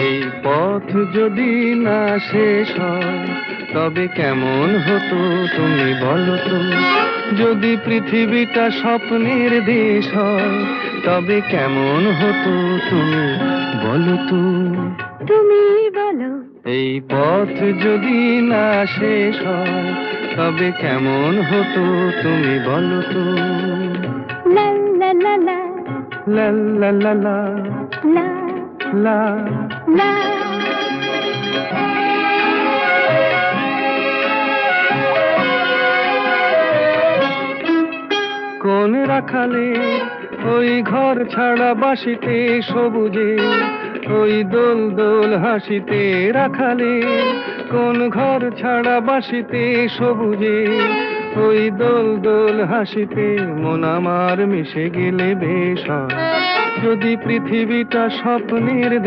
এই পথ যদি না শেষ হয় তবে কেমন হতো তুমি বলো তো। যদি পৃথিবীটা স্বপ্নের দেশ হয় তবে কেমন হতো তুমি বলো তো। তুমি বলো। এই পথ যদি না শেষ হয় তবে কেমন হতো তুমি বলো তো। লা লা লা লা লা লা লা লা লা লা। লা। কোন রাখালে ওই ঘর ছাড়া বাসিতে সবুজে, ওই দোল দোল হাসিতে রাখালে কোন ঘর ছাড়া বাসিতে সবুজে, ওই দোল দোল হাসিতে মন আমার মিশে গেলে বেশ হয়। যদি পৃথিবীটা স্বপ্নের